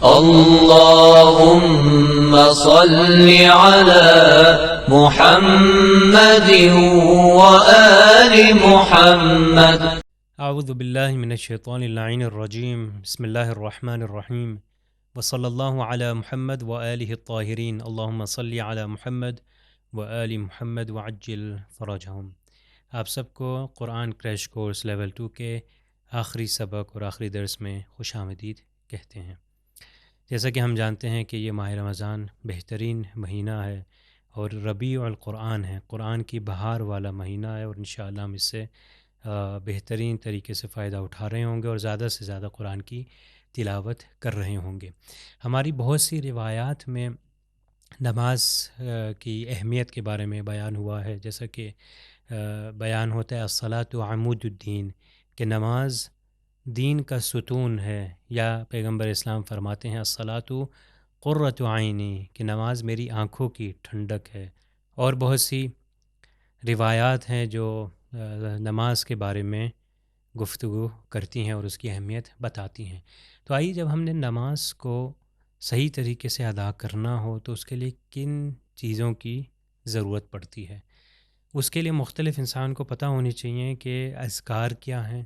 اللهم صل على محمد وآل محمد. اعوذ باللہ من الشیطان اللعین الرجیم. بسم اللہ الرحمن الرحیم. وصلی اللہ علی محمد وآلہ الطاہرین. اللہم صلی علی محمد وآل محمد وعجل فرجہم. آپ سب کو قرآن کریش کورس لیول 2 کے آخری سبق اور آخری درس میں خوش آمدید کہتے ہیں. جیسا کہ ہم جانتے ہیں کہ یہ ماہ رمضان بہترین مہینہ ہے اور ربیع القرآن ہے، قرآن کی بہار والا مہینہ ہے، اور انشاءاللہ ہم اس سے بہترین طریقے سے فائدہ اٹھا رہے ہوں گے اور زیادہ سے زیادہ قرآن کی تلاوت کر رہے ہوں گے. ہماری بہت سی روایات میں نماز کی اہمیت کے بارے میں بیان ہوا ہے، جیسا کہ بیان ہوتا ہے الصلاۃ عمود الدین، کہ نماز دین کا ستون ہے، یا پیغمبر اسلام فرماتے ہیں الصلاۃ قرۃ عینی، کہ نماز میری آنکھوں کی ٹھنڈک ہے. اور بہت سی روایات ہیں جو نماز کے بارے میں گفتگو کرتی ہیں اور اس کی اہمیت بتاتی ہیں. تو آئیے، جب ہم نے نماز کو صحیح طریقے سے ادا کرنا ہو تو اس کے لیے کن چیزوں کی ضرورت پڑتی ہے. اس کے لیے مختلف انسان کو پتہ ہونی چاہیے کہ اذکار کیا ہیں،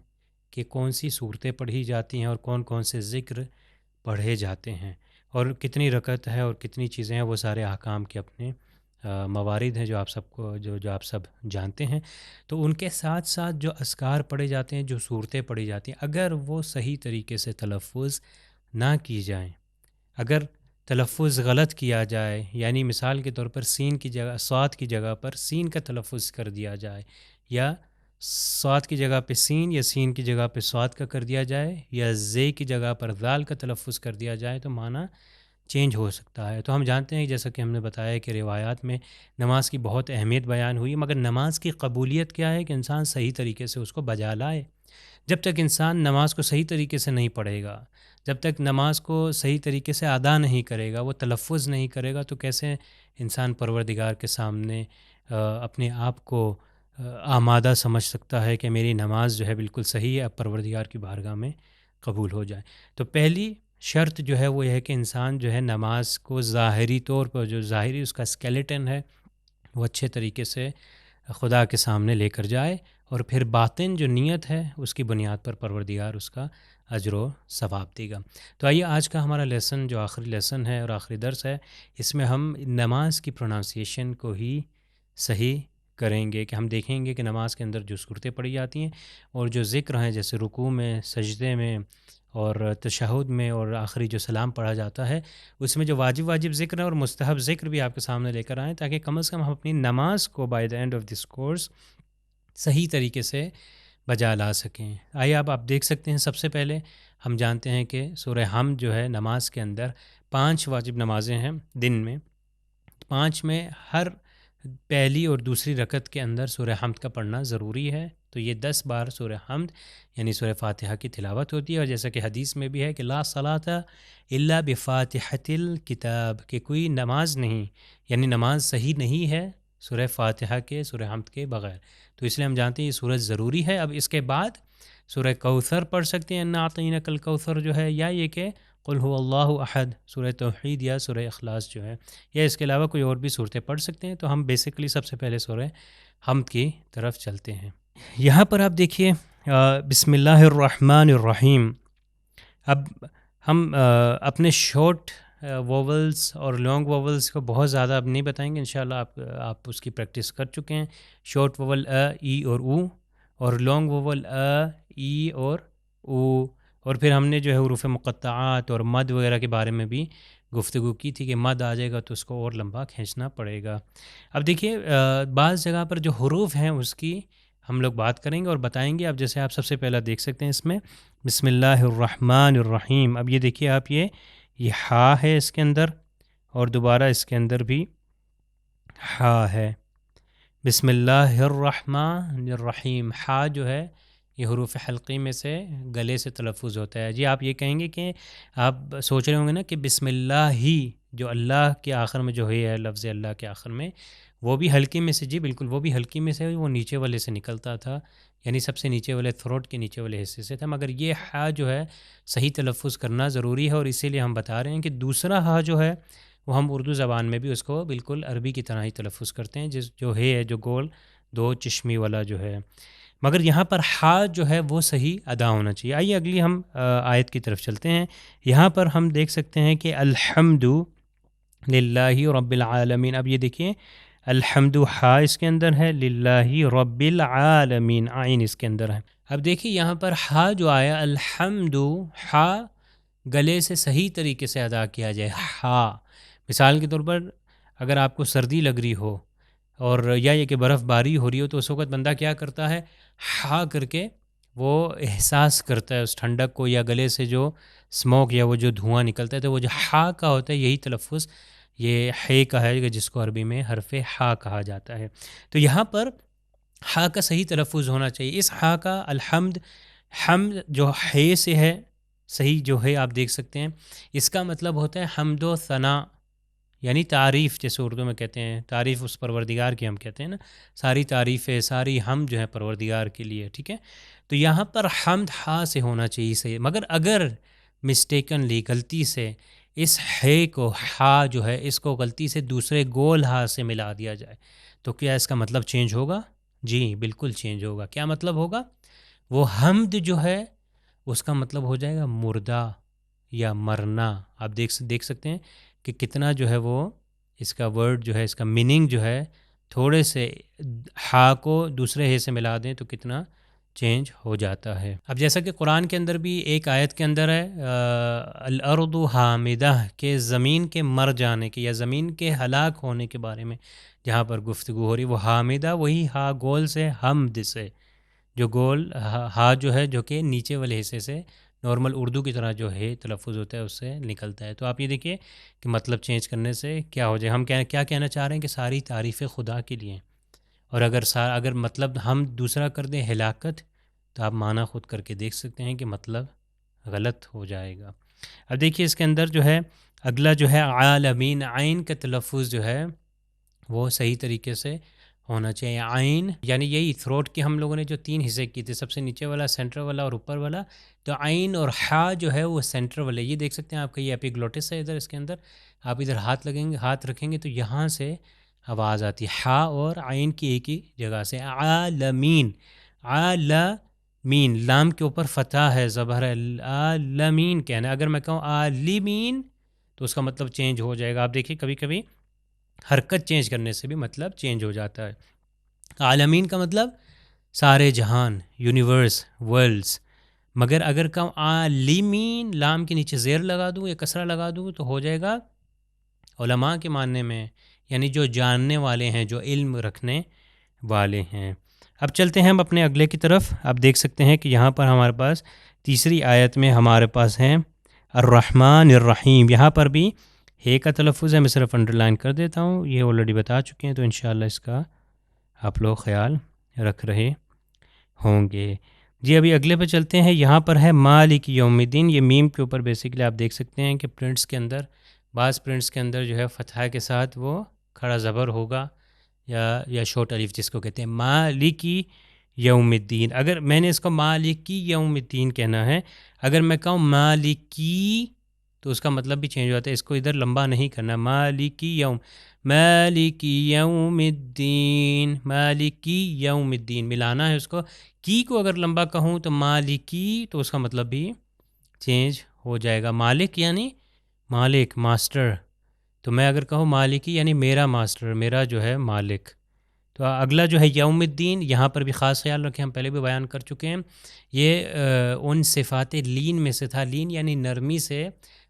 کہ کون سی صورتیں پڑھی جاتی ہیں اور کون کون سے ذکر پڑھے جاتے ہیں، اور کتنی رکعت ہے اور کتنی چیزیں ہیں. وہ سارے احکام کے اپنے موارد ہیں جو آپ سب کو جو آپ سب جانتے ہیں. تو ان کے ساتھ ساتھ جو اذکار پڑھے جاتے ہیں، جو صورتیں پڑھی جاتی ہیں، اگر وہ صحیح طریقے سے تلفظ نہ کی جائیں، اگر تلفظ غلط کیا جائے، یعنی مثال کے طور پر سین کی جگہ صاد کی جگہ پر سین کا تلفظ کر دیا جائے، یا صاد کی جگہ پہ سین یا سین کی جگہ پہ صاد کا کر دیا جائے، یا زے کی جگہ پر ذال کا تلفظ کر دیا جائے، تو معنی چینج ہو سکتا ہے. تو ہم جانتے ہیں جیسا کہ ہم نے بتایا کہ روایات میں نماز کی بہت اہمیت بیان ہوئی، مگر نماز کی قبولیت کیا ہے کہ انسان صحیح طریقے سے اس کو بجا لائے. جب تک انسان نماز کو صحیح طریقے سے نہیں پڑھے گا، جب تک نماز کو صحیح طریقے سے ادا نہیں کرے گا، وہ تلفظ نہیں کرے گا، تو کیسے انسان پروردگار کے سامنے اپنے آپ کو آمادہ سمجھ سکتا ہے کہ میری نماز جو ہے بالکل صحیح ہے، اب پروردگار کی بارگاہ میں قبول ہو جائے. تو پہلی شرط جو ہے وہ یہ ہے کہ انسان جو ہے نماز کو ظاہری طور پر، جو ظاہری اس کا اسکیلیٹن ہے، وہ اچھے طریقے سے خدا کے سامنے لے کر جائے، اور پھر باطن جو نیت ہے اس کی بنیاد پر پروردگار اس کا اجر و ثواب دے گا. تو آئیے، آج کا ہمارا لیسن جو آخری لیسن ہے اور آخری درس ہے، اس میں ہم نماز کی پروننسیشن کو ہی صحیح کریں گے، کہ ہم دیکھیں گے کہ نماز کے اندر جو صورتیں پڑھی جاتی ہیں اور جو ذکر ہیں، جیسے رکوع میں، سجدے میں اور تشہد میں، اور آخری جو سلام پڑھا جاتا ہے، اس میں جو واجب ذکر ہے اور مستحب ذکر بھی آپ کے سامنے لے کر آئیں، تاکہ کم از کم ہم اپنی نماز کو by the and of this course صحیح طریقے سے بجا لا سکیں. آئیے آپ دیکھ سکتے ہیں، سب سے پہلے ہم جانتے ہیں کہ سورہ حمد جو ہے نماز کے اندر 5 واجب نمازیں ہیں دن میں. 5 میں ہر پہلی اور دوسری رکعت کے اندر سورہ حمد کا پڑھنا ضروری ہے. تو یہ 10 بار سورہ حمد یعنی سورہ فاتحہ کی تلاوت ہوتی ہے. اور جیسا کہ حدیث میں بھی ہے کہ لا صلاۃ الا بفاتحۃ الکتاب، کہ کوئی نماز نہیں، یعنی نماز صحیح نہیں ہے سورہ فاتحہ کے، سورہ حمد کے بغیر. تو اس لیے ہم جانتے ہیں یہ سورہ ضروری ہے. اب اس کے بعد سورہ کوثر پڑھ سکتے ہیں، انا اعطیناک الکوثر جو ہے، یا یہ کہ قل هو اللہ احد، سورہ توحید یا سورہ اخلاص جو ہے، یا اس کے علاوہ کوئی اور بھی صورتیں پڑھ سکتے ہیں. تو ہم بیسیکلی سب سے پہلے سورہ حمد کی طرف چلتے ہیں. یہاں پر آپ دیکھیے بسم اللہ الرحمن الرحیم. اب ہم اپنے شارٹ ووولز اور لانگ ووولز کو بہت زیادہ اب نہیں بتائیں گے، انشاءاللہ آپ اس کی پریکٹس کر چکے ہیں. شارٹ ووول ای اور او، اور لانگ ووول ای اور او. اور پھر ہم نے جو ہے حروف مقطعات اور مد وغیرہ کے بارے میں بھی گفتگو کی تھی کہ مد آ جائے گا تو اس کو اور لمبا کھینچنا پڑے گا. اب دیکھیے بعض جگہ پر جو حروف ہیں اس کی ہم لوگ بات کریں گے اور بتائیں گے. اب جیسے آپ سب سے پہلا دیکھ سکتے ہیں اس میں بسم اللہ الرحمن الرحیم. اب یہ دیکھیے آپ، یہ ہا ہے اس کے اندر، اور دوبارہ اس کے اندر بھی ہا ہے. بسم اللہ الرحمن الرحیم. ہا جو ہے یہ حروف حلقی میں سے گلے سے تلفظ ہوتا ہے. جی آپ یہ کہیں گے کہ آپ سوچ رہے ہوں گے نا کہ بسم اللہ ہی، جو اللہ کے آخر میں جو ہے لفظ اللہ کے آخر میں، وہ بھی حلقے میں سے، جی بالکل وہ بھی حلقے میں سے، وہ نیچے والے سے نکلتا تھا، یعنی سب سے نیچے والے تھروٹ کے نیچے والے حصے سے تھا، مگر یہ ہا جو ہے صحیح تلفظ کرنا ضروری ہے، اور اسی لیے ہم بتا رہے ہیں کہ دوسرا ہا جو ہے وہ ہم اردو زبان میں بھی اس کو بالکل عربی کی طرح ہی تلفظ کرتے ہیں، جو ہے جو گول دو چشمی والا جو ہے، مگر یہاں پر ہا جو ہے وہ صحیح ادا ہونا چاہیے۔ آئیے اگلی ہم آیت کی طرف چلتے ہیں۔ یہاں پر ہم دیکھ سکتے ہیں کہ الحمد للہ رب العالمین، اب یہ دیکھیے الحمد ہا اس کے اندر ہے، للہ رب العالمین عین اس کے اندر ہے۔ اب دیکھیے یہاں پر ہا جو آیا الحمد، ہا گلے سے صحیح طریقے سے ادا کیا جائے، ہا مثال کے طور پر اگر آپ کو سردی لگ رہی ہو اور یا یہ کہ برف باری ہو رہی ہو، تو اس وقت بندہ کیا کرتا ہے، ہا کر کے وہ احساس کرتا ہے اس ٹھنڈک کو، یا گلے سے جو اسموک یا وہ جو دھواں نکلتا ہے، تو وہ جو ہا کا ہوتا ہے یہی تلفظ یہ ہے کا ہے، جس کو عربی میں حرف ہا کہا جاتا ہے۔ تو یہاں پر ہا کا صحیح تلفظ ہونا چاہیے۔ اس ہا کا الحمد، حمد جو ہے سے ہے، صحیح جو ہے آپ دیکھ سکتے ہیں، اس کا مطلب ہوتا ہے حمد و ثنا، یعنی تعریف، جیسے اردو میں کہتے ہیں تعریف اس پروردگار کی، ہم کہتے ہیں نا ساری تعریفیں، ساری ہم جو ہے پروردگار کے لیے، ٹھیک ہے۔ تو یہاں پر حمد ہا سے ہونا چاہیے صحیح، مگر اگر مسٹیکنلی غلطی سے اس ہے کو، ہا جو ہے اس کو غلطی سے دوسرے گول ہا سے ملا دیا جائے، تو کیا اس کا مطلب چینج ہوگا؟ جی بالکل چینج ہوگا۔ کیا مطلب ہوگا؟ وہ حمد جو ہے اس کا مطلب ہو جائے گا مردہ یا مرنا۔ آپ دیکھ سکتے ہیں کہ کتنا جو ہے وہ اس کا ورڈ جو ہے، اس کا میننگ جو ہے، تھوڑے سے ہا کو دوسرے ہے سے ملا دیں تو کتنا چینج ہو جاتا ہے۔ اب جیسا کہ قرآن کے اندر بھی ایک آیت کے اندر ہے الارض حامدہ، کہ زمین کے مر جانے کے یا زمین کے ہلاک ہونے کے بارے میں جہاں پر گفتگو ہو رہی، وہ حامدہ وہی ہا گول سے، حمد سے جو گول ہا جو ہے جو کہ نیچے والے حصے سے نارمل اردو کی طرح جو ہے تلفظ ہوتا ہے اس سے نکلتا ہے۔ تو آپ یہ دیکھیے کہ مطلب چینج کرنے سے کیا ہو جائے، ہم کیا کہنا چاہ رہے ہیں کہ ساری تعریفیں خدا کے لیے، اور اگر مطلب ہم دوسرا کر دیں ہلاکت، تو آپ معنی خود کر کے دیکھ سکتے ہیں کہ مطلب غلط ہو جائے گا۔ اب دیکھیے اس کے اندر جو ہے اگلا جو ہے عالمین، عین کا تلفظ جو ہے وہ صحیح طریقے سے ہونا چاہیے۔ عین یعنی یہی تھروٹ کے ہم لوگوں نے جو 3 حصے کیے تھے، سب سے نیچے والا، سینٹر والا اور اوپر والا، تو عین اور ہا جو ہے وہ سینٹر والے، یہ دیکھ سکتے ہیں آپ کا یہ ایپیگلوٹس ہے، ادھر اس کے اندر آپ ادھر ہاتھ رکھیں گے تو یہاں سے آواز آتی ہے، ہا اور عین کی ایک ہی جگہ سے۔ عالمین، عالمین، لام کے اوپر فتح ہے، زبر ہے، عالمین کہنا ہے۔ اگر میں کہوں عالمین تو اس کا مطلب چینج ہو جائے گا۔ آپ دیکھیے کبھی کبھی حرکت چینج کرنے سے بھی مطلب چینج ہو جاتا ہے۔ عالمین کا مطلب سارے جہان، یونیورس، ورلڈز، مگر اگر کہوں عالمین، لام کے نیچے زیر لگا دوں یا کسرہ لگا دوں تو ہو جائے گا علماء کے ماننے میں، یعنی جو جاننے والے ہیں، جو علم رکھنے والے ہیں۔ اب چلتے ہیں ہم اپنے اگلے کی طرف۔ آپ دیکھ سکتے ہیں کہ یہاں پر ہمارے پاس تیسری آیت میں ہمارے پاس ہیں الرحمن الرحیم، یہاں پر بھی ہے کا تلفظ ہے، میں صرف انڈر لائن کر دیتا ہوں، یہ آلریڈی بتا چکے ہیں، تو انشاءاللہ اس کا آپ لوگ خیال رکھ رہے ہوں گے۔ جی ابھی اگلے پہ چلتے ہیں۔ یہاں پر ہے مالک یوم الدین، یہ میم کے اوپر بیسیکلی آپ دیکھ سکتے ہیں کہ پرنٹس کے اندر، بعض پرنٹس کے اندر جو ہے فتح کے ساتھ وہ کھڑا زبر ہوگا یا شورٹ الف جس کو کہتے ہیں، مالکی یوم الدین۔ اگر میں نے اس کو مالکی یوم الدین کہنا ہے، اگر میں کہوں مالکی تو اس کا مطلب بھی چینج ہوتا ہے، اس کو ادھر لمبا نہیں کرنا، مالکی یوم الدین، مالکی یوم الدین ملانا ہے اس کو۔ کی کو اگر لمبا کہوں تو مالکی تو اس کا مطلب بھی چینج ہو جائے گا۔ مالک یعنی مالک، ماسٹر، تو میں اگر کہوں مالکی یعنی میرا ماسٹر، میرا جو ہے مالک۔ تو اگلا جو ہے یوم الدین، یہاں پر بھی خاص خیال رکھیں، ہم پہلے بھی بیان کر چکے ہیں، یہ ان صفات لین میں سے تھا، لین یعنی نرمی سے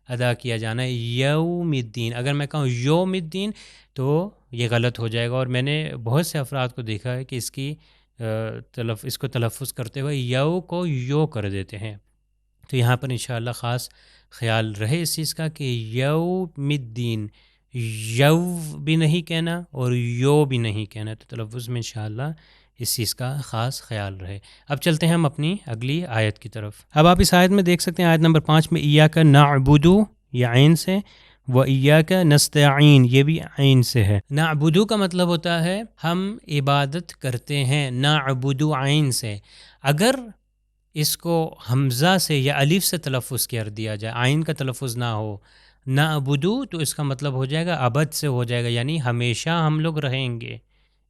ادا کیا جانا ہے۔ یوم الدین، اگر میں کہوں یوم الدین تو یہ غلط ہو جائے گا، اور میں نے بہت سے افراد کو دیکھا ہے کہ اس کو تلفظ کرتے ہوئے یو کو یو کر دیتے ہیں۔ تو یہاں پر انشاءاللہ خاص خیال رہے اس چیز کا کہ یوم الدین، یو بھی نہیں کہنا اور یو بھی نہیں کہنا، تو تلفظ میں انشاءاللہ اس چیز کا خاص خیال رہے۔ اب چلتے ہیں ہم اپنی اگلی آیت کی طرف۔ اب آپ اس آیت میں دیکھ سکتے ہیں آیت نمبر 5 میں ایاک نعبد، یا عین سے، وَإِيَّاكَ نَسْتَعِينُ، یہ بھی عین سے ہے۔ نعبدو کا مطلب ہوتا ہے ہم عبادت کرتے ہیں، نعبدو عین سے۔ اگر اس کو حمزہ سے یا الف سے تلفظ کر دیا جائے، عین کا تلفظ نہ ہو، نعبدو، تو اس کا مطلب ہو جائے گا ابد سے ہو جائے گا، یعنی ہمیشہ ہم لوگ رہیں گے۔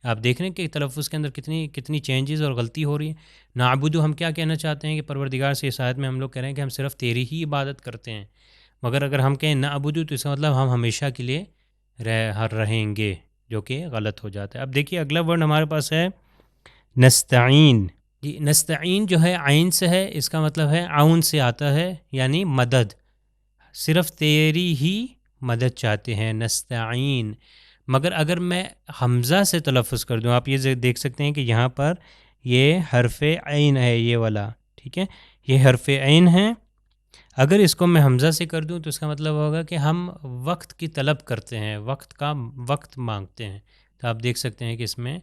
آپ دیکھ رہے ہیں کہ تلفظ کے اندر کتنی چینجز اور غلطی ہو رہی ہے۔ نعبدو ہم کیا کہنا چاہتے ہیں کہ پروردگار سے اس آیت میں ہم لوگ کہہ رہے ہیں کہ ہم صرف تیری ہی عبادت کرتے ہیں، مگر اگر ہم کہیں نعبدو تو اس کا مطلب ہم ہمیشہ کے لیے رہیں گے، جو کہ غلط ہو جاتا ہے۔ اب دیکھیے اگلا ورڈ ہمارے پاس ہے نستعین۔ جی نستعین جو ہے عین سے ہے، اس کا مطلب ہے عون سے آتا ہے، یعنی مدد، صرف تیری ہی مدد چاہتے ہیں، نستعین۔ مگر اگر میں حمزہ سے تلفظ کر دوں، آپ یہ دیکھ سکتے ہیں کہ یہاں پر یہ حرف عین ہے، یہ والا، ٹھیک ہے، یہ حرف عین ہے۔ اگر اس کو میں حمزہ سے کر دوں تو اس کا مطلب ہوگا کہ ہم وقت کی طلب کرتے ہیں، وقت مانگتے ہیں۔ تو آپ دیکھ سکتے ہیں کہ اس میں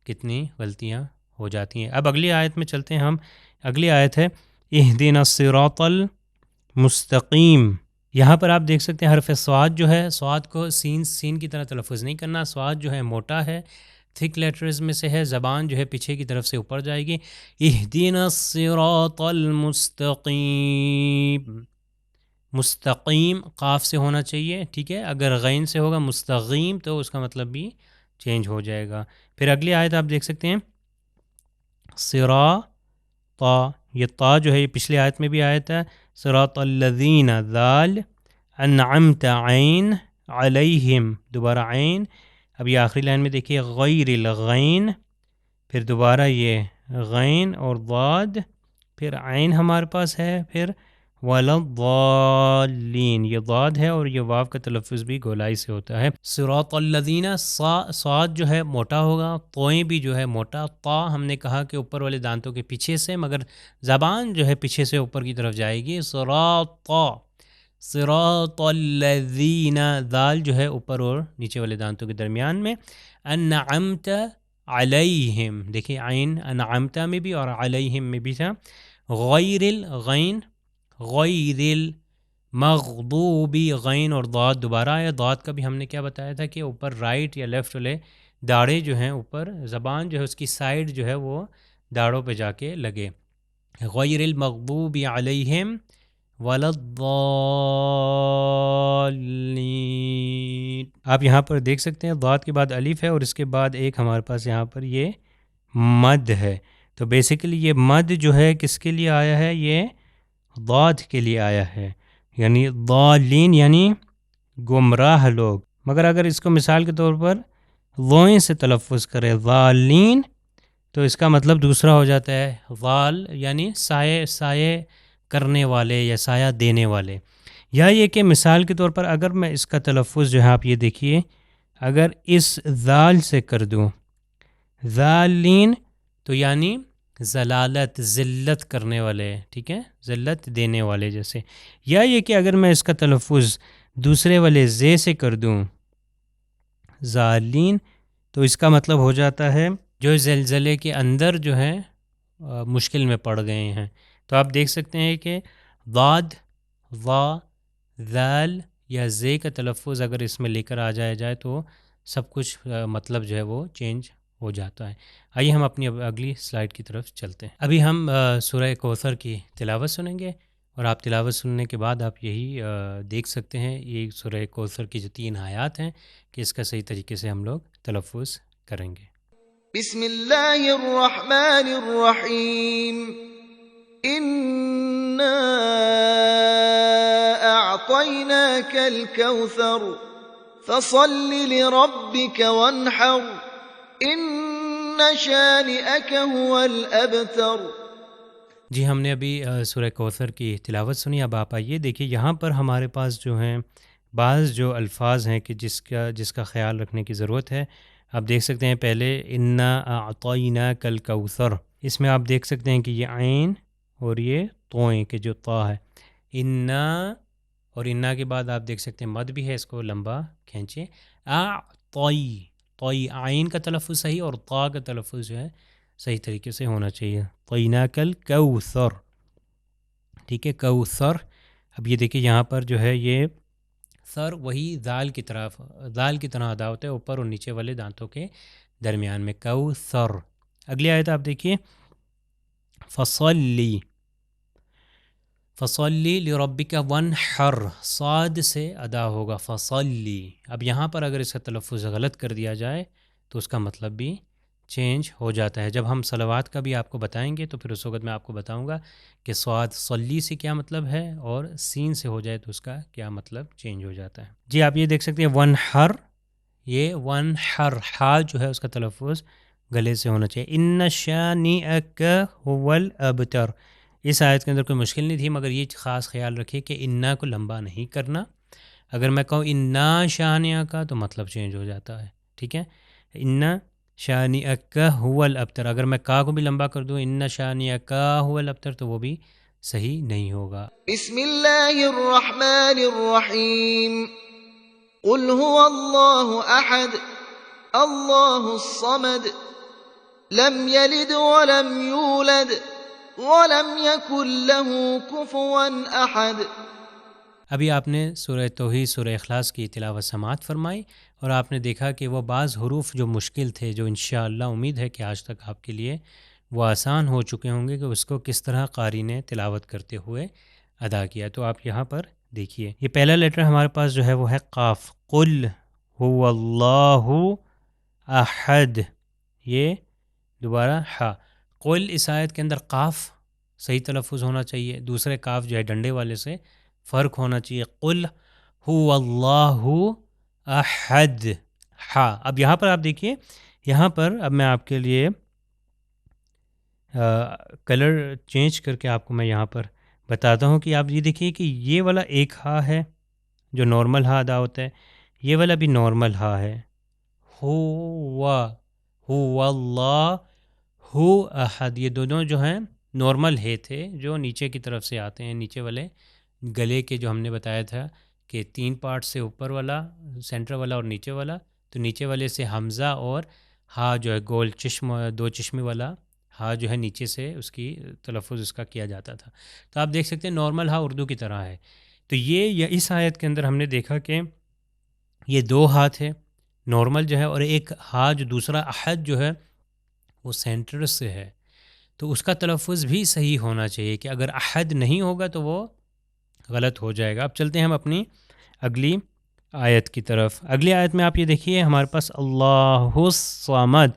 کتنی غلطیاں ہو جاتی ہیں۔ اب اگلی آیت میں چلتے ہیں ہم۔ اگلی آیت ہے اہدنا الصراط المستقیم۔ یہاں پر آپ دیکھ سکتے ہیں حرف صاد جو ہے، صاد کو سین کی طرح تلفظ نہیں کرنا، صاد جو ہے موٹا ہے، تھک لیٹرز میں سے ہے، زبان جو ہے پیچھے کی طرف سے اوپر جائے گی۔ اہدنا الصراط المستقیم، مستقیم قاف سے ہونا چاہیے، ٹھیک ہے، اگر غین سے ہوگا مستقیم تو اس کا مطلب بھی چینج ہو جائے گا۔ پھر اگلی آیت آپ دیکھ سکتے ہیں صراط، یہ طا جو ہے یہ پچھلی آیت میں بھی آیت ہے، صراط الذین، ذال، انعمت عین، علیہم، دوبارہ عین، اب یہ آخری لائن میں دیکھیے غیر الغین، پھر دوبارہ یہ غین اور ضاد، پھر عین ہمارے پاس ہے، پھر وَلَضَّالِّينَ، یہ ضاد ہے اور یہ واو کا تلفظ بھی گولائی سے ہوتا ہے۔ صراط الذین، صاد جو ہے موٹا ہوگا، طوئیں بھی جو ہے موٹا، طا ہم نے کہا کہ اوپر والے دانتوں کے پیچھے سے، مگر زبان جو ہے پیچھے سے اوپر کی طرف جائے گی، صراط الذین، دال جو ہے اوپر اور نیچے والے دانتوں کے درمیان میں، انعمت علیہم، دیکھیں عین انعمت میں بھی اور علیہم میں بھی تھا، غیر الغین، غیر المغضوبی، غین اور ضاد دوبارہ آیا، ضاد کا بھی ہم نے کیا بتایا تھا کہ اوپر رائٹ یا لیفٹ والے داڑھے جو ہیں اوپر، زبان جو ہے اس کی سائڈ جو ہے وہ داڑھوں پہ جا کے لگے، غیر المغضوب علیہم ولا الضالین۔ آپ یہاں پر دیکھ سکتے ہیں ضاد کے بعد الف ہے اور اس کے بعد ایک ہمارے پاس یہاں پر یہ مد ہے، تو بیسیکلی یہ مد جو ہے کس کے لیے آیا ہے، یہ ضاد کے لیے آیا ہے، یعنی ضالین یعنی گمراہ لوگ۔ مگر اگر اس کو مثال کے طور پر ضوئیں سے تلفظ کرے ضالین تو اس کا مطلب دوسرا ہو جاتا ہے، ضال یعنی سایہ کرنے والے یا سایہ دینے والے، یا یہ کہ مثال کے طور پر اگر میں اس کا تلفظ جو ہے آپ یہ دیکھیے، اگر اس ذال سے کر دوں ذالین تو یعنی ذلالت، ذلت کرنے والے، ٹھیک ہے، ذلت دینے والے جیسے، یا یہ کہ اگر میں اس کا تلفظ دوسرے والے زے سے کر دوں ذالین تو اس کا مطلب ہو جاتا ہے جو زلزلے کے اندر جو ہے مشکل میں پڑ گئے ہیں۔ تو آپ دیکھ سکتے ہیں کہ ضاد، ضا، ذال یا زے کا تلفظ اگر اس میں لے کر آ جائے تو سب کچھ مطلب جو ہے وہ چینج ہو جاتا ہے۔ آئیے ہم اپنی اگلی سلائیڈ کی طرف چلتے ہیں۔ ابھی ہم سورہ کوثر کی تلاوت سنیں گے اور آپ تلاوت سننے کے بعد آپ یہی دیکھ سکتے ہیں یہ سورہ کوثر کی جو 3 آیات ہیں کہ اس کا صحیح طریقے سے ہم لوگ تلفظ کریں گے۔ بسم اللہ الرحمن الرحیم، انا اعطیناک الکوثر فصل لربک وانحر ان شانئک هو الابتر۔ جی ہم نے ابھی سورہ کوثر کی تلاوت سنی، اب آپ آئیے دیکھیے یہاں پر ہمارے پاس جو ہیں بعض جو الفاظ ہیں کہ جس کا خیال رکھنے کی ضرورت ہے۔ آپ دیکھ سکتے ہیں پہلے انا اعطیناک الکوثر، اس میں آپ دیکھ سکتے ہیں کہ یہ عین اور یہ طوئیں کہ جو طا ہے، انا، اور انا کے بعد آپ دیکھ سکتے ہیں مد بھی ہے، اس کو لمبا کھینچیں، طوئی عین کا تلفظ صحیح اور طا کا تلفظ جو ہے صحیح طریقے سے ہونا چاہیے، اعطیناک الکوثر، ٹھیک ہے، کوثر۔ اب یہ دیکھیے یہاں پر جو ہے یہ سر وہی دال کی طرح ادا ہوتا ہے اوپر اور نیچے والے دانتوں کے درمیان میں، کوثر۔ اگلی آیت آپ دیکھیے، فصلی لربک ونحر، صاد سے ادا ہوگا فصلی۔ اب یہاں پر اگر اس کا تلفظ غلط کر دیا جائے تو اس کا مطلب بھی چینج ہو جاتا ہے۔ جب ہم صلوات کا بھی آپ کو بتائیں گے تو پھر اس وقت میں آپ کو بتاؤں گا کہ صاد صلی سے کیا مطلب ہے اور سین سے ہو جائے تو اس کا کیا مطلب چینج ہو جاتا ہے۔ جی آپ یہ دیکھ سکتے ہیں ونحر، یہ ونحر ہا جو ہے اس کا تلفظ گلے سے ہونا چاہیے۔ ان شانئک هو الابتر، اس آیت کے اندر کوئی مشکل نہیں تھی، مگر یہ خاص خیال رکھیے کہ انا کو لمبا نہیں کرنا۔ اگر میں کہوں انا شانئک تو مطلب چینج ہو جاتا ہے، ٹھیک ہے۔ انا شانئک هو الابتر، اگر میں کا کو بھی لمبا کر دوں ان شانئک هو الابتر تو وہ بھی صحیح نہیں ہوگا۔ بسم الله الرحمن الرحيم قل هو الله أحد الله الصمد لم يلد ولم يولد ولم يكن له كفوا أحد۔ ابھی آپ نے سورہ توحید، سورہ اخلاص کی تلاوت سماعت فرمائی اور آپ نے دیکھا کہ وہ بعض حروف جو مشکل تھے، جو انشاءاللہ امید ہے کہ آج تک آپ کے لیے وہ آسان ہو چکے ہوں گے کہ اس کو کس طرح قاری نے تلاوت کرتے ہوئے ادا کیا۔ تو آپ یہاں پر دیکھیے، یہ پہلا لیٹر ہمارے پاس جو ہے وہ ہے قاف، قل هو اللہ احد، یہ دوبارہ ہا۔ قل اس آیت کے اندر قاف صحیح تلفظ ہونا چاہیے، دوسرے کاف جو ہے ڈنڈے والے سے فرق ہونا چاہیے۔ قل هو اللہ احد، ہا۔ اب یہاں پر آپ دیکھیے، یہاں پر اب میں آپ کے لیے کلر چینج کر کے آپ کو میں یہاں پر بتاتا ہوں کہ آپ یہ دیکھیے کہ یہ والا ایک ہا ہے جو نارمل ہا ادا ہوتا ہے، یہ والا بھی نارمل ہا ہے، ہو اللہ ہو احد، یہ دونوں جو ہیں نارمل ہے تھے جو نیچے کی طرف سے آتے ہیں، نیچے والے گلے کے جو ہم نے بتایا تھا کہ 3 پارٹ سے اوپر والا، سینٹر والا اور نیچے والا، تو نیچے والے سے حمزہ اور ہا جو ہے گول چشم، 2 چشمے والا ہا جو ہے نیچے سے اس کی تلفظ اس کا کیا جاتا تھا۔ تو آپ دیکھ سکتے ہیں نارمل ہا اردو کی طرح ہے۔ تو یہ اس آیت کے اندر ہم نے دیکھا کہ یہ 2 ہا تھے نارمل جو ہے، اور ایک ہا جو دوسرا احد جو ہے وہ سینٹر سے ہے، تو اس کا تلفظ بھی صحیح ہونا چاہیے کہ اگر احد نہیں ہوگا تو وہ غلط ہو جائے گا۔ اب چلتے ہیں ہم اپنی اگلی آیت کی طرف۔ اگلی آیت میں آپ یہ دیکھیے ہمارے پاس اللہ الصمد،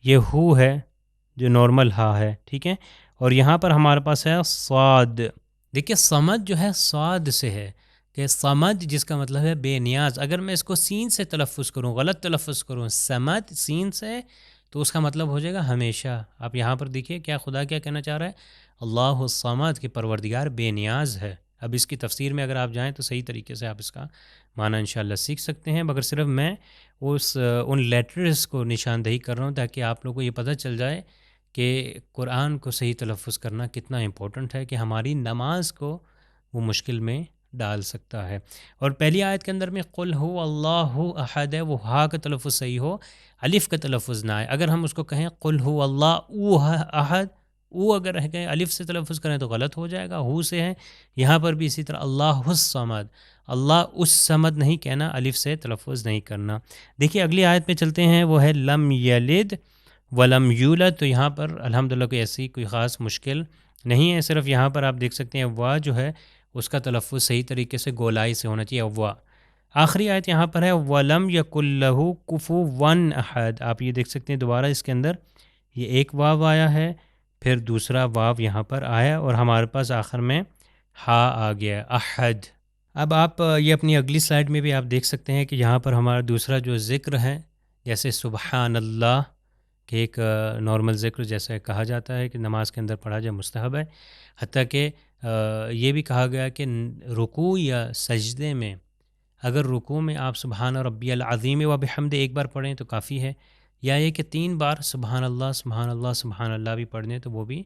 یہ ہو ہے جو نارمل ہا ہے، ٹھیک ہے، اور یہاں پر ہمارے پاس ہے صاد۔ دیکھیے صمد جو ہے صاد سے ہے، کہ صمد جس کا مطلب ہے بے نیاز، اگر میں اس کو سین سے تلفظ کروں، غلط تلفظ کروں صمد سین سے، تو اس کا مطلب ہو جائے گا ہمیشہ۔ آپ یہاں پر دیکھیے کیا خدا کیا کہنا چاہ رہا ہے، اللہ الصمد کے پروردگار بے نیاز ہے۔ اب اس کی تفسیر میں اگر آپ جائیں تو صحیح طریقے سے آپ اس کا معنی انشاءاللہ سیکھ سکتے ہیں، مگر صرف میں ان لیٹرز کو نشاندہی کر رہا ہوں تاکہ آپ لوگوں کو یہ پتہ چل جائے کہ قرآن کو صحیح تلفظ کرنا کتنا امپورٹنٹ ہے، کہ ہماری نماز کو وہ مشکل میں ڈال سکتا ہے۔ اور پہلی آیت کے اندر میں قل ہو اللہ احد ہے، وہ ہا کا تلفظ صحیح ہو، الف کا تلفظ نہ آئے۔ اگر ہم اس کو کہیں قل ہو اللہ او احد، او اگر کہیں الف سے تلفظ کریں تو غلط ہو جائے گا، ہو سے ہے۔ یہاں پر بھی اسی طرح اللہ الصمد، اللہ اس صمد نہیں کہنا، الف سے تلفظ نہیں کرنا۔ دیکھیے اگلی آیت پہ چلتے ہیں، وہ ہے لم یلد ولم یولد۔ تو یہاں پر الحمدللہ کوئی ایسی کوئی خاص مشکل نہیں ہے، صرف یہاں پر آپ دیکھ سکتے ہیں وا جو ہے اس کا تلفظ صحیح طریقے سے گولائی سے ہونا چاہیے، وا۔ آخری آیت یہاں پر ہے وَلَمْ يَكُنْ لَهُ كُفُوًا أَحَدٌ، آپ یہ دیکھ سکتے ہیں دوبارہ اس کے اندر یہ ایک واو آیا ہے، پھر دوسرا واو یہاں پر آیا، اور ہمارے پاس آخر میں ہا آ گیا، احد۔ اب آپ یہ اپنی اگلی سلائیڈ میں بھی آپ دیکھ سکتے ہیں کہ یہاں پر ہمارا دوسرا جو ذکر ہے، جیسے سبحان اللہ کہ ایک نارمل ذکر جیسے کہا جاتا ہے کہ نماز کے اندر پڑھا جائے، مستحب ہے، حتیٰ کہ یہ بھی کہا گیا کہ رکوع یا سجدے میں اگر رکوع میں آپ سبحان ربی العظیم و بحمد ایک بار پڑھیں تو کافی ہے، یا یہ کہ 3 بار سبحان اللہ سبحان اللہ سبحان اللہ بھی پڑھ دیں تو وہ بھی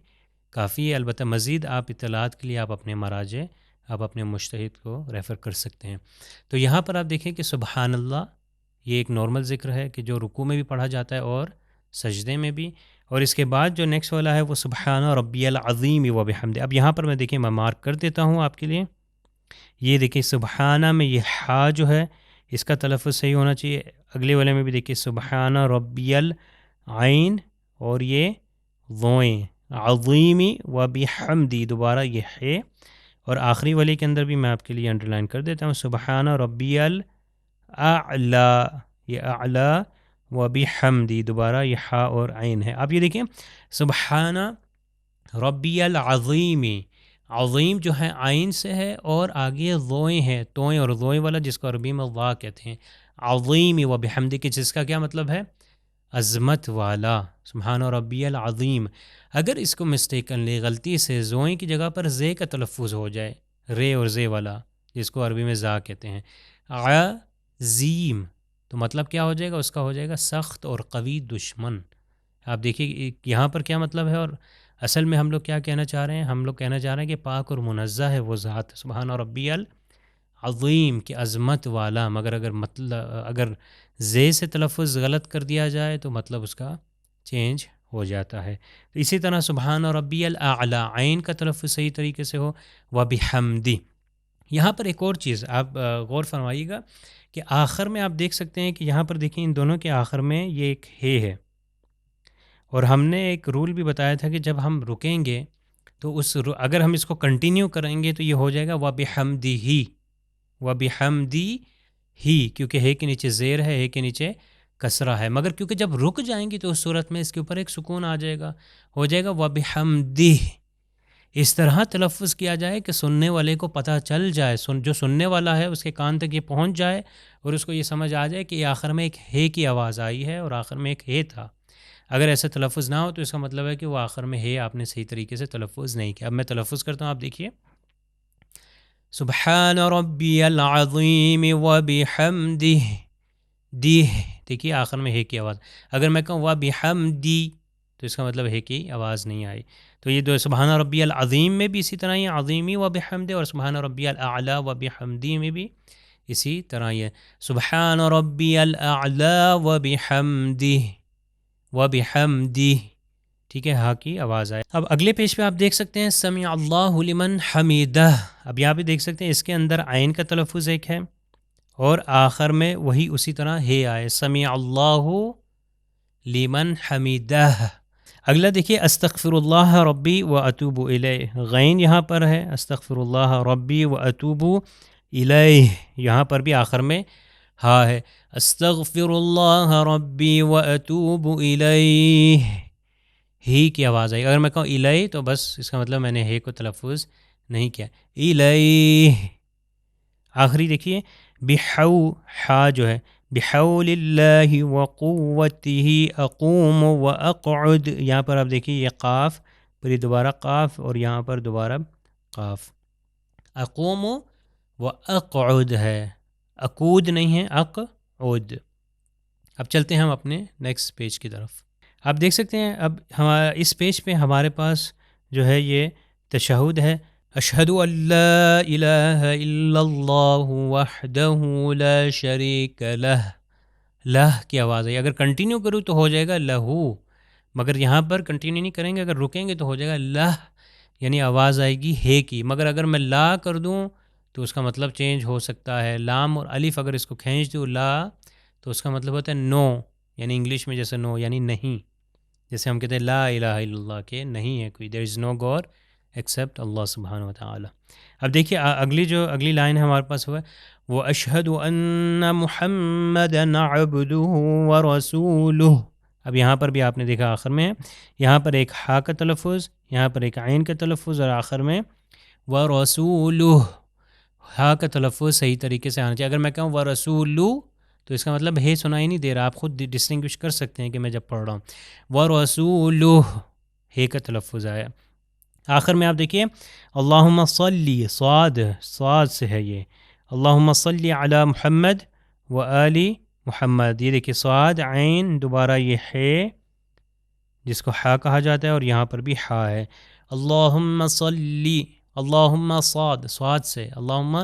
کافی ہے۔ البتہ مزید آپ اطلاعات کے لیے آپ اپنے مراجع، آپ اپنے مجتہد کو ریفر کر سکتے ہیں۔ تو یہاں پر آپ دیکھیں کہ سبحان اللہ یہ ایک نارمل ذکر ہے کہ جو رکوع میں بھی پڑھا جاتا ہے اور سجدے میں بھی، اور اس کے بعد جو نیکسٹ والا ہے وہ سبحان ربی العظیم و بحمد۔ اب یہاں پر میں دیکھیں میں مارک کر دیتا ہوں آپ کے لیے، یہ دیکھیں سبحانہ میں یہ ہا جو ہے اس کا تلفظ صحیح ہونا چاہیے. اگلے والے میں بھی دیکھیے سبحانہ ربی العین اور یہ ضوئیں عظیمی و بحمدی دوبارہ یہ ہے. اور آخری والے کے اندر بھی میں آپ کے لیے انڈر لائن کر دیتا ہوں سبحانہ ربی الاعلیٰ یہ اعلیٰ و بحمدی دوبارہ یہ ہا اور عین ہے. آپ یہ دیکھیں سبحانہ ربی العظیمی عظیم جو ہے عین سے ہے اور آگے ضوئیں ہیں توئیں اور ضوئیں والا جس کو عربی میں وا کہتے ہیں عظیم و بحمدی کے جس کا کیا مطلب ہے عظمت والا سبحان ربی العظیم. اگر اس کو مسٹیکنلی غلطی سے ضوئیں کی جگہ پر زے کا تلفظ ہو جائے رے اور زے والا جس کو عربی میں زا کہتے ہیں عظیم تو مطلب کیا ہو جائے گا اس کا ہو جائے گا سخت اور قوی دشمن. آپ دیکھیے یہاں پر کیا مطلب ہے اور اصل میں ہم لوگ کیا کہنا چاہ رہے ہیں ہم لوگ کہنا چاہ رہے ہیں کہ پاک اور منزہ ہے وہ ذات سبحان ربی العظیم کی عظمت والا. مگر اگر زے سے تلفظ غلط کر دیا جائے تو مطلب اس کا چینج ہو جاتا ہے. اسی طرح سبحان ربی الاعلیٰ عین کا تلفظ صحیح طریقے سے ہو و بحمدی. یہاں پر ایک اور چیز آپ غور فرمائیے گا کہ آخر میں آپ دیکھ سکتے ہیں کہ یہاں پر دیکھیں ان دونوں کے آخر میں یہ ایک ہے اور ہم نے ایک رول بھی بتایا تھا کہ جب ہم رکیں گے تو اگر ہم اس کو کنٹینیو کریں گے تو یہ ہو جائے گا و بحمدی ہی کیونکہ ہے کے نیچے زیر ہے کے نیچے کسرہ ہے. مگر کیونکہ جب رک جائیں گے تو اس صورت میں اس کے اوپر ایک سکون آ جائے گا ہو جائے گا و بحمدی. اس طرح تلفظ کیا جائے کہ سننے والے کو پتہ چل جائے جو سننے والا ہے اس کے کان تک یہ پہنچ جائے اور اس کو یہ سمجھ آ جائے کہ یہ آخر میں ایک ہے کی آواز آئی ہے اور آخر میں ایک ہے تھا. اگر ایسا تلفظ نہ ہو تو اس کا مطلب ہے کہ وہ آخر میں ہے آپ نے صحیح طریقے سے تلفظ نہیں کیا. اب میں تلفظ کرتا ہوں آپ دیکھیے سبحان ربی العظیم و بحمدہ دی دیکھیے آخر میں ہے کی آواز. اگر میں کہوں و بحمدی تو اس کا مطلب ہے کہ آواز نہیں آئی. تو یہ دو سبحان ربی العظیم میں بھی اسی طرح یہ عظیمی و بحمدہ اور سبحان ربی الاعلیٰ و بحمدی میں بھی اسی طرح یہ سبحان ربی الاعلیٰ و بحمدہ ٹھیک ہے ہاں کی آواز آئے. اب اگلے پیج پہ آپ دیکھ سکتے ہیں سمع اللہ لمن حمیدہ. اب یہاں پہ دیکھ سکتے ہیں اس کے اندر عین کا تلفظ ایک ہے اور آخر میں وہی اسی طرح ہے آئے سمع اللہ لمن حمیدہ. اگلا دیکھیے استغفر اللہ ربی و اتوب الیہ غین یہاں پر ہے استغفر اللہ ربی و اتوب الیہ یہاں پر بھی آخر میں ہاں ہے استغفر اللہ ربی و اتوب الیہ ہی کی آواز آئی. اگر میں کہوں الیہ تو بس اس کا مطلب میں نے ہے کو تلفظ نہیں کیا الیہ. آخری دیکھیے بحو ہا جو ہے بحول اللہ و قوتہ اقوم و اقعد. یہاں پر آپ دیکھیے یہ قاف پھر دوبارہ قاف اور یہاں پر دوبارہ قاف اقوم و اقعد ہے اقود نہیں ہے اقعد. اب چلتے ہیں ہم اپنے نیکسٹ پیج کی طرف. آپ دیکھ سکتے ہیں اب اس پیج پہ ہمارے پاس جو ہے یہ تشہد ہے اشہد ان لا الہ الا اللہ وحدہ لا شریک لہ. لہ کی آواز ہے اگر کنٹینیو کروں تو ہو جائے گا لہو مگر یہاں پر کنٹینیو نہیں کریں گے اگر رکیں گے تو ہو جائے گا لہ یعنی آواز آئے گی ہے کی. مگر اگر میں لا کر دوں تو اس کا مطلب چینج ہو سکتا ہے. لام اور الف اگر اس کو کھینچ دوں لا تو اس کا مطلب ہوتا ہے نو یعنی انگلش میں جیسے نو یعنی نہیں جیسے ہم کہتے ہیں لا الہ الا اللہ کے نہیں ہے کوئی دیر از نو گاڈ ایکسیپٹ اللہ سبحانہ و تعالی. اب دیکھیے اگلی لائن ہے ہمارے پاس ہوا وَأَشْهَدُ أَنَّ مُحَمَّدًا عَبْدُهُ وَرَسُولُهُ. اب یہاں پر بھی آپ نے دیکھا آخر میں یہاں پر ایک ہا کا تلفظ یہاں پر ایک عین کا تلفظ اور آخر میں وَرَسُولُهُ ہا کا تلفظ صحیح طریقے سے آنا چاہیے. اگر میں کہوں وَرَسُولُهُ تو اس کا مطلب ہے سنائی نہیں دے رہا. آپ خود ڈسٹنگوش کر سکتے ہیں کہ میں جب پڑھ رہا ہوں وَرَسُولُهُ ہے کا تلفظ آیا. آخر میں آپ دیکھیے اللہم صلی صاد سے ہے یہ اللہم صلی علی محمد و آل محمد. یہ دیکھیے صاد عین دوبارہ یہ ہے جس کو ہا کہا جاتا ہے اور یہاں پر بھی ہا ہے. اللہم صلی اللہم صاد سے اللہم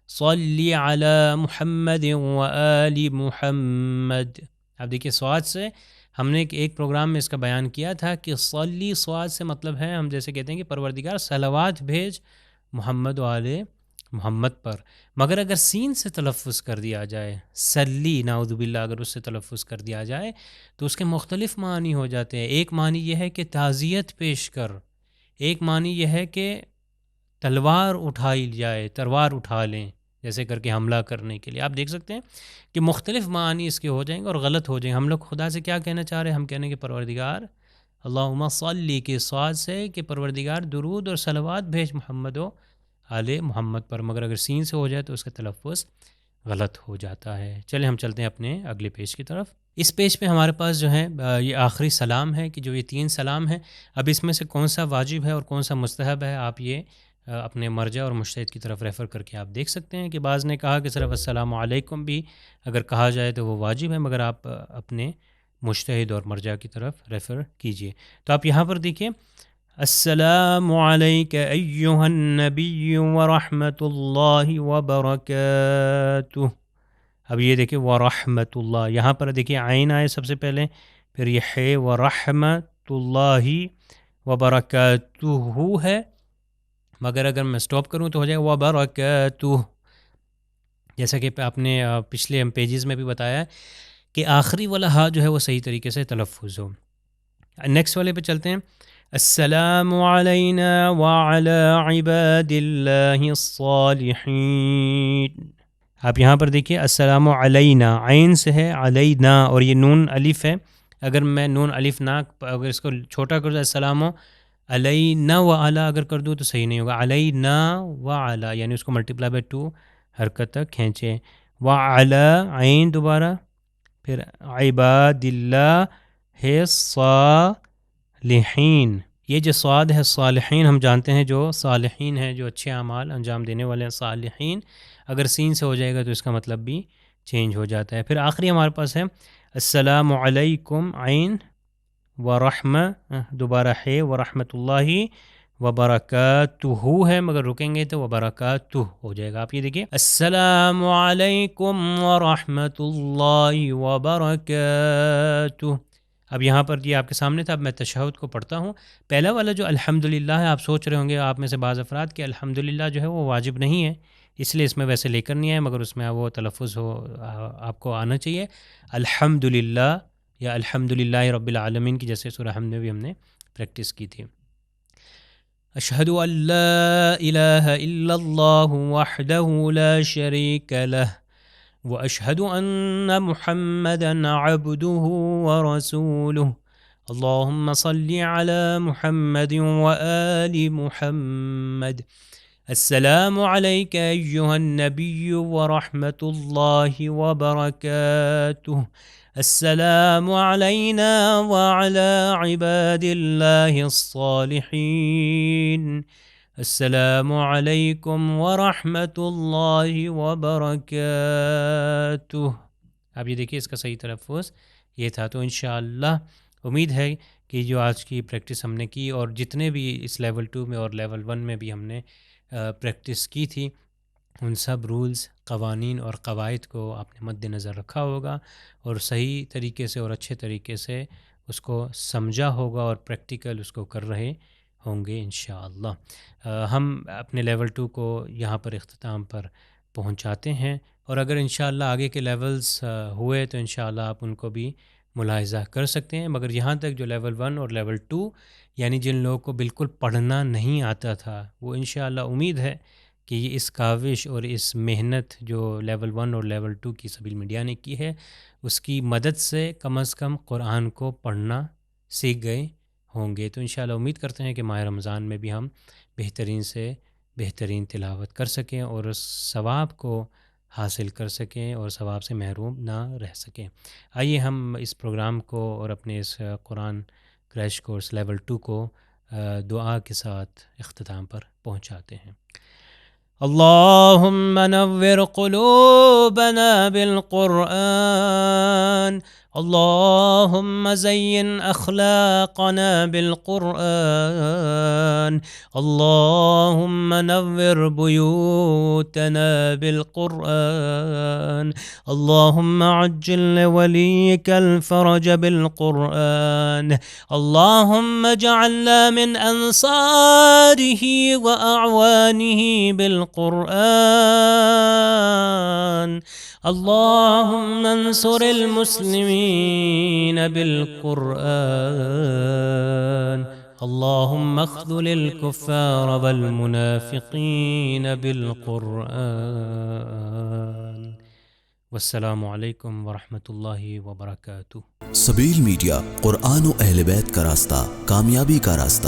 صلی علی محمد و آل محمد. اب دیکھیے صاد سے ہم نے ایک پروگرام میں اس کا بیان کیا تھا کہ صلی صاد سے مطلب ہے ہم جیسے کہتے ہیں کہ پروردگار صلوات بھیج محمد و آل محمد پر، مگر اگر سین سے تلفظ کر دیا جائے، صلی نعوذ باللہ اگر اس سے تلفظ کر دیا جائے تو اس کے مختلف معنی ہو جاتے ہیں۔ ایک معنی یہ ہے کہ تعزیت پیش کر، ایک معنی یہ ہے کہ تلوار اٹھائی جائے، تلوار اٹھا لیں جیسے کر کے حملہ کرنے کے لیے۔ آپ دیکھ سکتے ہیں کہ مختلف معنی اس کے ہو جائیں گے اور غلط ہو جائیں گے۔ ہم لوگ خدا سے کیا کہنا چاہ رہے ہیں؟ ہم کہنے کہ پروردگار اللہم صلی کے صاد سے کہ پروردگار درود اور صلوات بھیج محمد و آل محمد پر، مگر اگر سین سے ہو جائے تو اس کا تلفظ غلط ہو جاتا ہے۔ چلیں ہم چلتے ہیں اپنے اگلے پیج کی طرف۔ اس پیج پہ ہمارے پاس جو ہے یہ آخری سلام ہے کہ جو یہ 3 سلام ہیں، اب اس میں سے کون سا واجب ہے اور کون سا مستحب ہے آپ یہ اپنے مرجع اور مجتہد کی طرف ریفر کر کے آپ دیکھ سکتے ہیں کہ بعض نے کہا کہ صرف السلام علیکم بھی اگر کہا جائے تو وہ واجب ہے، مگر آپ اپنے مجتہد اور مرجع کی طرف ریفر کیجئے۔ تو آپ یہاں پر دیکھیں السلام علیک ایہا النبی ورحمۃ اللہ وبرکاتہ۔ اب یہ دیکھیں ورحمۃ اللہ، یہاں پر دیکھیں عین آئے سب سے پہلے، پھر یہ ہے ورحمۃ اللہ وبرکاتہ ہے، مگر اگر میں سٹاپ کروں تو ہو جائے وبرکاتہ، جیسا کہ آپ نے پچھلے پیجز میں بھی بتایا کہ آخری والا ہا جو ہے وہ صحیح طریقے سے تلفظ ہو۔ نیکسٹ والے پہ چلتے ہیں۔ السلام علینا وعلی عباد اللہ الصالحین۔ آپ یہاں پر دیکھیے السلام علینا، عین سے ہے علینا، اور یہ نون الف ہے، اگر میں نون الف نہ اگر اس کو چھوٹا کر دوں السلام علینا وعلی اگر کر دوں تو صحیح نہیں ہوگا، علینا وعلی یعنی اس کو ملٹیپلائی بائی 2 حرکت تک کھینچیں، وعلی عین دوبارہ، پھر عباد اللہ ہے صالحین، یہ جو صاد ہے صالحین ہم جانتے ہیں جو صالحین ہیں جو اچھے اعمال انجام دینے والے ہیں صالحین، اگر سین سے ہو جائے گا تو اس کا مطلب بھی چینج ہو جاتا ہے۔ پھر آخری ہمارے پاس ہے السلام علیکم عین ورحمہ، دوبارہ ہے ورحمۃ اللہ وبرکاتہ ہے، مگر رکیں گے تو وبرکاتہ ہو جائے گا۔ آپ یہ دیکھیے السلام علیکم ورحمۃ اللہ وبرکاتہ۔ اب یہاں پر یہ آپ کے سامنے تھا، اب میں تشہد کو پڑھتا ہوں۔ پہلا والا جو الحمدللہ ہے، آپ سوچ رہے ہوں گے آپ میں سے بعض افراد کہ الحمدللہ جو ہے وہ واجب نہیں ہے، اس لیے اس میں ویسے لے کر نہیں آئے، مگر اس میں وہ تلفظ ہو آپ کو آنا چاہیے الحمدللہ یا الحمدللہ رب العالمین کی، جیسے سورہ حمد میں بھی ہم نے پریکٹس کی تھی۔ اشہد ان لا الہ الا اللہ وحدہ لا شریک لہ واشہد ان محمدا عبدہ ورسولہ اللہم صلی علی محمد وآل محمد۔ السلام علیک ایہا النبی ورحمۃ اللہ وبرکاتہ۔ السلام علینا وعلی عباد اللہ الصالحین۔ السلام علیکم ورحمۃ اللہ وبرکاتہ۔ اب یہ دیکھیے اس کا صحیح تلفظ یہ تھا۔ تو انشاءاللہ امید ہے کہ جو آج کی پریکٹس ہم نے کی اور جتنے بھی اس لیول 2 میں اور لیول 1 میں بھی ہم نے پریکٹس کی تھی، ان سب رولز، قوانین اور قواعد کو آپ نے مد نظر رکھا ہوگا اور صحیح طریقے سے اور اچھے طریقے سے اس کو سمجھا ہوگا اور پریکٹیکل اس کو کر رہے ہوں گے انشاءاللہ۔ ہم اپنے لیول 2 کو یہاں پر اختتام پر پہنچاتے ہیں، اور اگر انشاءاللہ آگے کے لیولز ہوئے تو انشاءاللہ آپ ان کو بھی ملاحظہ کر سکتے ہیں، مگر یہاں تک جو لیول 1 اور لیول 2 یعنی جن لوگوں کو بالکل پڑھنا نہیں آتا تھا، وہ انشاءاللہ امید ہے کہ یہ اس کاوش اور اس محنت جو لیول 1 اور لیول 2 کی سبیل میڈیا نے کی ہے، اس کی مدد سے کم از کم قرآن کو پڑھنا سیکھ گئے ہوں گے۔ تو انشاءاللہ امید کرتے ہیں کہ ماہ رمضان میں بھی ہم بہترین سے بہترین تلاوت کر سکیں اور اس ثواب کو حاصل کر سکیں اور ثواب سے محروم نہ رہ سکیں۔ آئیے ہم اس پروگرام کو اور اپنے اس قرآن کریش کورس لیول 2 کو دعا کے ساتھ اختتام پر پہنچاتے ہیں۔ اللہم نور قلوبنا بالقرآن، اللهم زين أخلاقنا بالقرآن، اللهم نور بيوتنا بالقرآن، اللهم عجل لوليك الفرج بالقرآن، اللهم اجعلنا من أنصاره وأعوانه بالقرآن، اللهم انصر المسلمين بالقرآن، اللهم اخذل الكفار والمنافقين بالقرآن. والسلام علیکم ورحمۃ اللہ وبرکاتہ۔ سبیل میڈیا، قرآن و اہل بیت کا راستہ، کامیابی کا راستہ۔